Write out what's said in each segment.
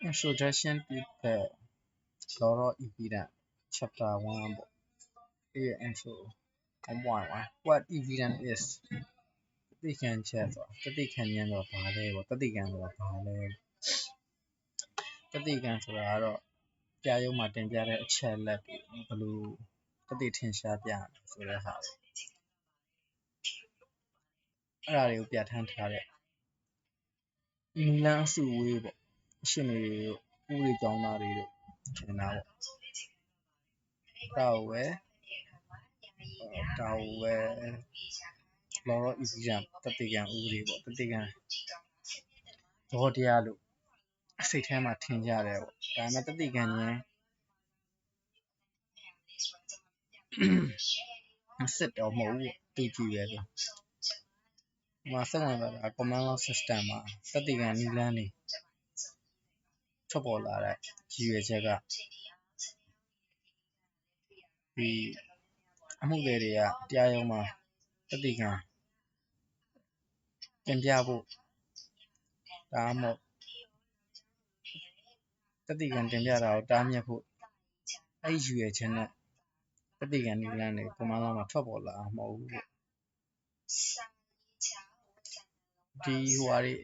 Introduction to the law of evidence, chapter 1. Here intro. 1. What evidence is? တတိကံချက်ဆိုတတိကံဉာဏ်တော့ဘာလဲပေါ့တတိကံဆိုတာဘာလဲတတိကံဆိုတာကတော့ကြားရုံမှာတင်ပြတဲ့အချက်လက်တွေဘယ်လိုတတိထင်ရှားပြဆိုတဲ့ဟာအဲ့ဒါတွေကိုပြဋ္ဌာန်းထားတဲ့နီလန်းအစုဝေးပေါ့အရှင်တွေတို့ဥပဒေကျောင်းသားတွေတို့ထင်တာပေါ့ဒါကိုပဲ law of evidence တတိကံဥပဒေပေါ့တတိကံသဘောတရားလို့စိတ်ထဲမှာထင်ကြတယ်ပေါ့ဒါပေမဲ့တတိကံဉာဏ်စစ်တော့မဟုတ်ဘူးတူကြည့်ပဲဆိုမှာစက်ဝင်လာတာ command law system မှာတတိကံနီလန်းနေထွက်ပေါ်လာတဲ့ရည်ရွယ်ချက်ကဒီအမှုတွေကတရားရုံးမှာတတိကံတင်ပြဖို့ဒါမှမဟုတ်တတိကံတင်ပြတာကိုတားမြစ်ဖို့အဲ့ရည်ရွယ်ချက်နဲ့တတိကံနီလန်းတွေ command law မှာထွက်ပေါ်လာမဟုတ်ဘူးပေါ့ဒီဟိုဟာတွေ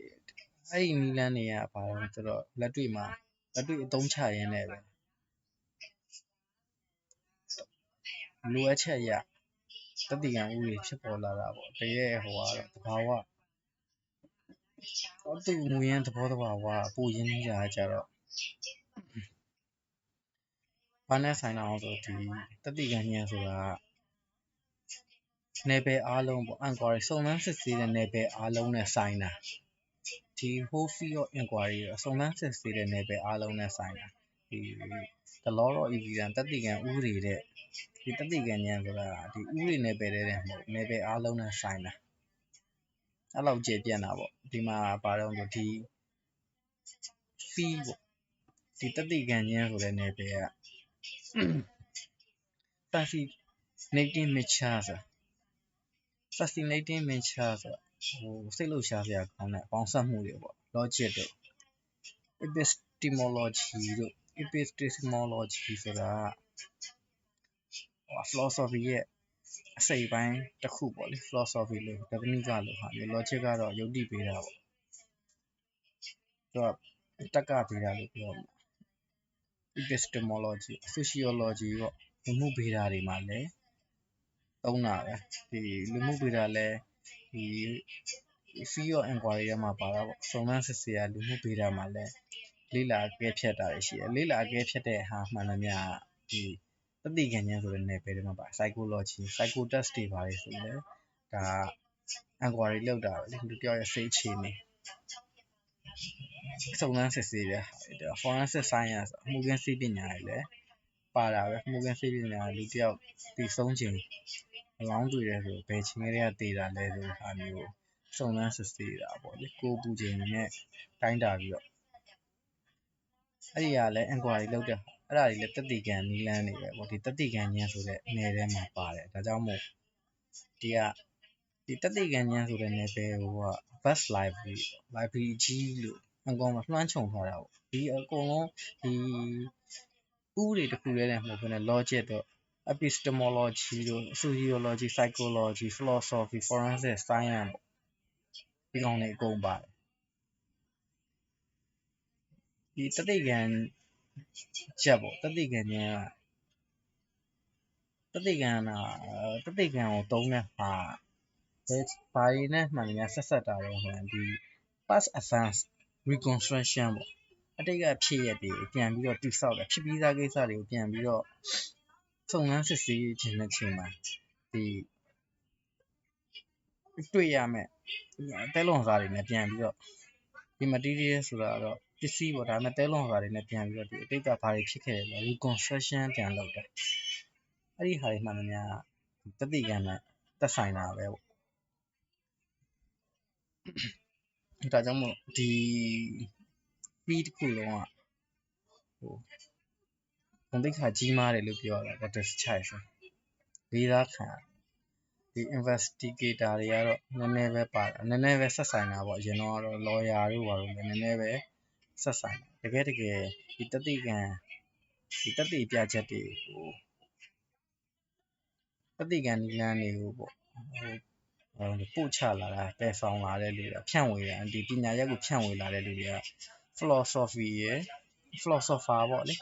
အဲ့ဒီနီလန်းတွေကဘာလဲဆိုတော့လက်တွေ့အသုံးချရင်းနဲ့ပဲလိုအပ်ချက်အရတတိကံဥပဒေဖြစ်ပေါ်လာတာပေါ့တကယ်ဟိုကတော့သဘာဝသူ့မူရင်းသဘောတဘာဝပိုရင်းနှီးတာကြတော့ဘာနဲ့ဆိုင်တာအောင်ဆိုဒီတတိကံဉာဏ်ဆိုတာနယ်ပယ်အားလုံးပေါ့ inquiry စုံစမ်းစစ်ဆေးတဲ့နယ်ပယ်အားလုံးနဲ့ဆိုင်တာဒီ whole field of inquiry စုံစမ်းစစ်ဆေးတဲ့နယ်ပယ်အားလုံးနဲ့ဆိုင်တာဒီ the law of evidence တတိကံဥပဒေတဲ့ဒီတတိကံဉာဏ်ဆိုတာဒီဥပဒေနယ်ပယ်တဲ့မဟုတ်နယ်ပယ်အားလုံးနဲ့ဆိုင်တာအဲ့လောက်ကျေပြန့်တာပေါ့ဒီမှာပါတော့ဒီ field ပေါ့ဒီတတိကံဉာဏ်ဆိုတဲ့နယ်ပယ်က fascinating nature ဆို fascinating nature ဆိုဟိုစိတ်လှုပ်ရှားစရာကောင်းတဲ့ပေါင်းစပ်မှုတွေပေါ့ logic တို့ epistemology တို့ epistemology ဆိုတာphilosophy ရဲ့အစိတ်ပိုင်းတစ်ခုပေါ့လေ philosophy လို့ technique လို့ဟာမျိုး logic ကတော့ယုတ်တိပေးတာပေါ့သူကတက္ကဗေဒလို့ပြောမှာ epistemology sociology ပေါ့လူမှုဗေဒတွေမှာလည်းသုံးတာပဲဒီလူမှုဗေဒလည်းဒီ field of inquiry ထဲမှာပါတာပေါ့စုံစမ်းစစ်ဆေးရလူမှုဗေဒမှာလည်းလေ့လာအကဲဖြတ်တာရှိတယ်လေ့လာအကဲဖြတ်တဲ့ဟာမှန်သမျှဒီတတိကံဉာဏ်ဆိုတဲ့နယ်ပယ်တွေမှာပါ psychology psycho test တွေပါတယ်ဆိုလည်းဒါ inquiry လုပ်တာပဲလေလူတယောက်ရဲ့စိတ်အခြေအနေစုံစမ်းစစ်ဆေးတဲ့ဟာ forensic science အမှုခင်းစိတ်ပညာတွေလည်းပါတာပဲအမှုခင်းစိတ်ပညာလူတယောက်ဒီဆုံးချိန်အလောင်းတွေ့တယ်ဆိုဘယ်ချိန်ကလေးကတည်တာလဲဆိုတဲ့ဟာမျိုးစုံစမ်းစစ်ဆေးတာပေါ့လေကိုပူချိန်နဲ့တိုင်းတာပြီးတော့အဲ့ဒီကလည်း inquiry လုပ်တဲ့အဲ့ဒါတွေလည်းတတိကံနီလန်းနေပဲပေါ့ဒီတတိကံဉာဏ်ဆိုတဲ့နယ်ထဲမှာပါတယ်ဒါကြောင့်မို့ဒီတတိကံဉာဏ်ဆိုတဲ့နယ်ပယ်ဟိုက vast library ကြီးလို့အကောင်မှာလွှမ်းခြုံထားတာပေါ့ဒီအကုန်လုံးဒီဥပဒေတစ်ခုတည်းနဲ့မဟုတ်ဘဲနဲ့ logic တို့ epistemology တို့ sociology psychology philosophy forensic science ပေါ့ဒီကောင်တွေအကုန်ပါတယ်ဒီတတိကံချက်ပေါ့တတိကံဉာဏ်တတိကံကိုသုံးတဲ့ဟာဘာတွေနဲ့မှန်တယ်များဆက်တာတော့ဆိုရင်ဒီ past advance reconstruction ပေါ့အတိတ်ကဖြစ်ရတဲ့ပြန်ပြီးတော့တိဆောက်တယ်ဖြစ်ပြီးသားကိစ္စတွေကိုပြန်ပြီးတော့စုံစမ်းစစ်ဆေးခြင်းတဲ့ချိန်မှာဒီတွေ့ရမယ်တဲလွန်စာတွေနဲ့ပြန်ပြီးတော့ဒီ material ဆိုတာတော့ပစ္စည်းပေါ့ဒါပေမဲ့တဲလွန်စာတွေနဲ့ပြန်ပြီးတော့ဒီအတိတ်ကဘာတွေဖြစ်ခဲ့လဲ reconstruction ပြန်လုပ်တယ်အဲ့ဒီဟာတွေမှန်တယ်များတတိကံနဲ့သက်ဆိုင်တာပဲပေါ့ဒါကြောင့်မို့ဒီ feed တစ်ခုလုံးကဟိုဘုံတိတ်ခါကြီးမားတယ်လို့ပြောရတာ Dr. Chai ဆိုလေးသားခံဒီ investigator တွေကတော့နည်းနည်းပဲပါနည်းနည်းပဲဆက်ဆိုင်တာပေါ့အရင်တော့ lawyer တို့ဘာလို့လဲနည်းနည်းပဲ ဆက်ဆိုင်တကယ်ဒီတသိပြချက်တွေကိုတသိကံနည်းလမ်းတွေကိုပေါ့ပို့ချလာတာပယ်ဆောင်လာတဲ့လူတွေဖြန့်ဝေတာဒီပညာရပ်ကိုဖြန့်ဝေလာတဲ့လူတွေက philosopher ပေါ့လေ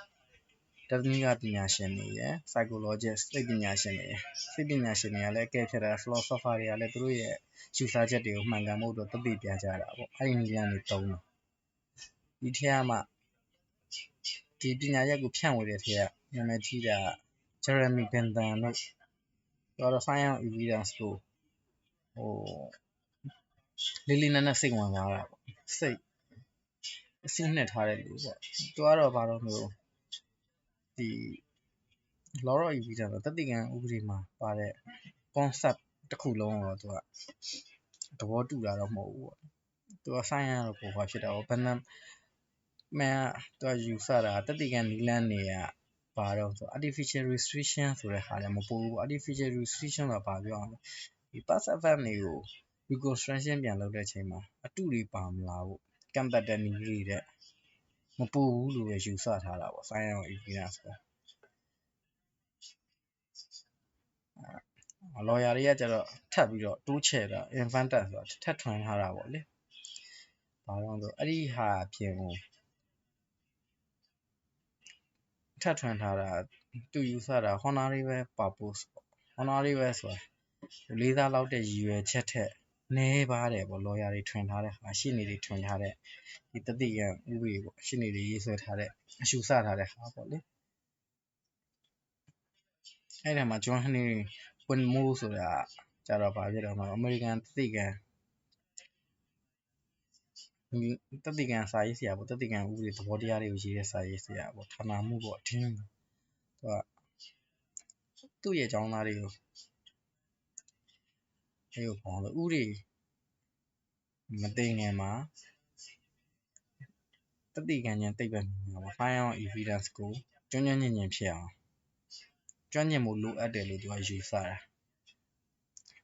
တက္ကနီကပညာရှင်တွေရယ် psychologist စိတ်ပညာရှင်တွေကလည်းအကဲဖြတ်တာ philosopher တွေကလည်းသူတို့ရဲ့ယူဆချက်တွေကိုမှန်ကန်ဖို့အတွက်တသိပြကြတာပေါ့အဲ့ဒီနည်းလမ်းတွေသုံးတယ်ဒီထက်မှဒီပညာရပ်ကိုဖြန့်ဝေတဲ့ထက်ကနာမည်ကြီးတာ Jeremy Bentham တို့တော့ science of evidence ကိုလေးလေးနက်နက်စိတ်ဝင်စားတာပေါ့စိတ်အစိနှစ်ထားတဲ့လူပေါ့သူကတော့ဘာလို့မျိုးဒီ law of evidence တသိကံဥပဒေမှာပါတဲ့ concept တစ်ခုလုံးတော့သူကသဘောတူတာတော့မဟုတ်ဘူးပေါ့သူက science တော့ပို့ဖြစ်တာပေါ့ဘယ်နှမှန်သူကယူဆတာတသိကံနည်းလမ်းတွေကဘာတော့ဆို artificial restriction ဆိုတဲ့ဟာလည်းမပို့ဘူး artificial restriction ဆိုတာဘာပြောအောင်လဲဒီ past event တွေကို reconstruction ပြန်လုပ်တဲ့အချိန်မှာအတုတွေပါမလားဘူးကန့်သက်တဲ့နည်းတွေတဲ့မပို့ဘူးလို့ပဲယူဆထားတာပေါ့ science of evidence ဆိုlawyer တွေကကျတော့ထပ်ပြီးတော့တိုးချဲ့တာ invented ဆိုတာထပ်ထွင်ထားတာပေါ့လေဘာလို့ဆိုအဲ့ဒီဟာအပြင်ကိုထပ်ထွင်ထားတာသူယူဆတာ honorable purpose ပေါ့ honorable ဆိုတာလေးစားလောက်တဲ့ရည်ရွယ်ချက်ထက်နည်းပါတယ်ပေါ့ lawyer တွေထွင်ထားတဲ့ဟာရှေ့နေတွေထွင်ထားတဲ့ဒီတသိကံဥပဒေပေါ့ရှေ့နေတွေရေးဆွဲထားတဲ့အယူဆထားတဲ့ဟာပေါ့လေအဲ့ဒါမှာ John Henry Whitmore ဆိုတာကျတော့ဘာဖြစ်တော့မှာအမေရိကန်တသိကံစာရေးဆရာပေါ့တသိကံဥပဒေသဘောတရားတွေကိုရေးတဲ့စာရေးဆရာပေါ့ဌာနမှုပေါ့အထင်းသူရဲ့အကြောင်းသားတွေကိုပေါ့လို့ဥတွေမသိငယ်မှာတသိကံဉာဏ်သိပ္ပံမှာ science of evidence ကိုကျွမ်းကျင်ဖြစ်အောင်ကျွမ်းကျင်မှုလိုအပ်တယ်လို့သူကယူဆတာ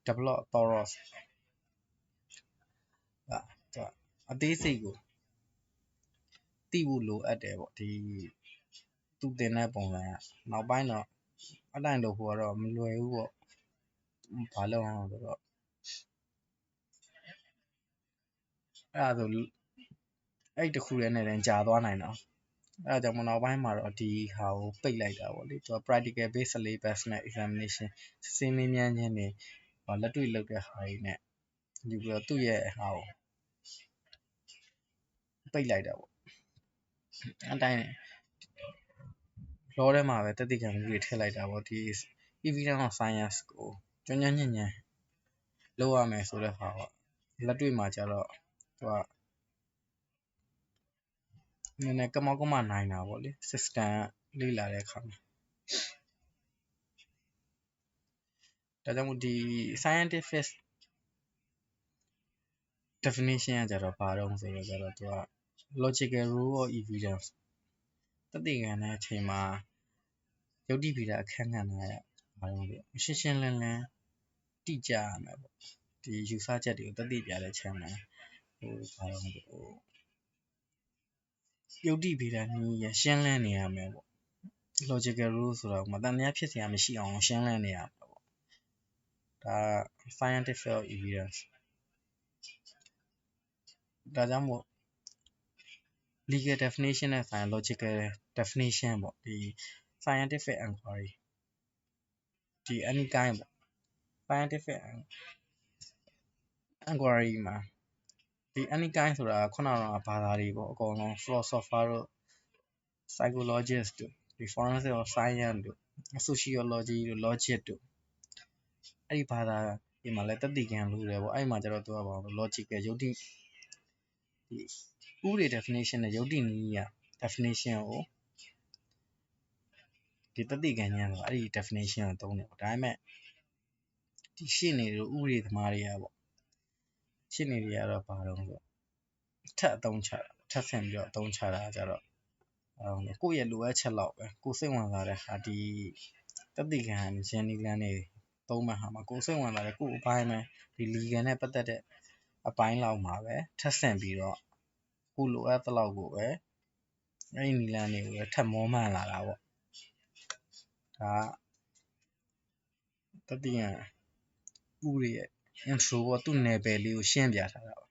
develop thorough အသေးစိတ်ကိုသိဖို့လိုအပ်တယ်ပေါ့ဒီသူတင်တဲ့ပုံစံကနောက်ပိုင်းတော့အတိုင်းလို့ဖို့ကတော့မလွယ်ဘူးပေါ့ဘာလို့အောင်ဆိုတော့အဲ့ဒါဆိုအဲ့တခုတည်းနဲ့တင်ကြာသွားနိုင်တော့အဲ့ဒါကြောင့်နောက်ပိုင်းမှာတော့ဒီဟာကိုပိတ်လိုက်တာပေါ့လေသူက practical based syllabus နဲ့ examination စစ်ဆေးမေးမြန်းခြင်းတွေလက်တွေ့လုပ်တဲ့ဟာတွေနဲ့ယူပြီးတော့သူ့ရဲ့ဟာကိုပိတ်လိုက်တာပေါ့အတိုင်းလောထဲမှာပဲတသိကံမှုတွေထည့်လိုက်တာပေါ့ဒီ evidence of science ကိုကျွမ်းလုပ်ရမယ်ဆိုတဲ့ဟာပေါ့လက်တွေ့မှာကျတော့သူကနည်းနည်းကမောက်ကမနိုင်တာပေါ့လေ system လေ့လာတဲ့အခါမှာဒါကြောင့်မို့ဒီ scientific definition ကကြတော့ဘာတော့ဆိုတော့ကြတော့သူက logical rule of evidence တသိကံတဲ့အချိန်မှာယုတ်တိဗေဒအခန်းကဏ္ဍရဘာလို့လဲရှင်းရှင်းလင်းလင်းတိကျရမယ်ပေါ့ဒီယူဆချက်တွေကိုတသိပြတဲ့ channel ဘာလို့ယုတ်တိဗေဒနည်းရရှင်းလင်းနေရမယ်ပေါ့ logical rule ဆိုတော့မတန်တရားဖြစ်စရာမရှိအောင်ရှင်းလင်းနေရမှာပေါ့ဒါ scientific evidence ဒါကြောင့်မို့ legal definition နဲ့ဆိုင် logical definition ပေါ့ဒီ scientific inquiry ဒီ any kind ပေါ့ scientific inquiry မှာဒီ any kind ဆိုတာခုနကဘာသာတွေပေါ့အကုန်လုံး philosopher တို့ psychologist တို့ဒီ forensic of science တို့ sociology တို့ logic တို့အဲ့ဒီဘာသာဒီမှာလည်းတသိကံလို့တယ်ပေါ့အဲ့မှာကျတော့သူကဘာလို့ logical ယုတ်တိဒီဥပဒေ definition နဲ့ယုတ်တိနည်းရ definition ကိုဒီတသိကံဉာဏ်ဆိုအဲ့ဒီ definition ကိုသုံးတယ်ပေါ့ဒါပေမဲ့ဒီရှင်းနေလို့ဥပဒေသမားတွေကပေါ့ရှင်းနေတွေကတော့ဘာတော့ဆိုထပ်အသုံးချတာထပ်ဆင့်ပြီးတော့အသုံးချတာကြတော့ကိုယ့်ရဲ့လိုအပ်ချက်လောက်ပဲကိုစိတ်ဝင်စားတဲ့ဟာဒီတသိကံဉာဏ်နည်းလမ်းတွေသုံးမှဟာမှာကိုစိတ်ဝင်စားတဲ့ကို့အပိုင်းပဲဒီ legal နဲ့ပတ်သက်တဲ့အပိုင်းလောက်မှာပဲထပ်ဆင့်ပြီးတော့ ကိုလိုအပ်သလောက်ကိုပဲအဲ့ဒီနည်းလမ်းတွေကိုပဲထပ်မောမှန်လာတာပေါ့ဒါကတတိယဥပဒေရဲ့ intro ပေါ့သူ့နယ်ပယ်လေးကိုရှင်းပြထားတာပါ